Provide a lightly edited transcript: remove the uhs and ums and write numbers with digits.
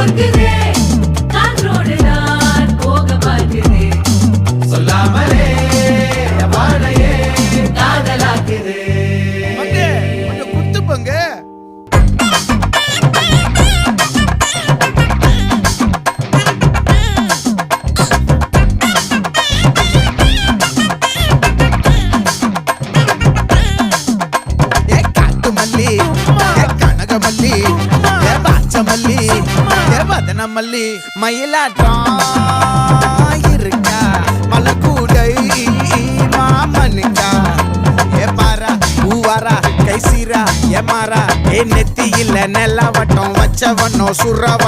கோர்க்குதே காற்றோடு நான் போக பார்க்குதே சொல்லாமலே வாழையே காதலாக்குதே கொஞ்சம் குத்துப்பங்க. கனகமல்லி பாச்சமல்லி வதனமல்லி மயிலாட்டம் இருக்கா மலக்கூடை மாமனுக்கா ஏ பாரா பூவாரா கைசீரா ஏ மாறா ஏ நெத்தி இல்ல நெல்லவட்டம் வச்சவனோ சுறவன்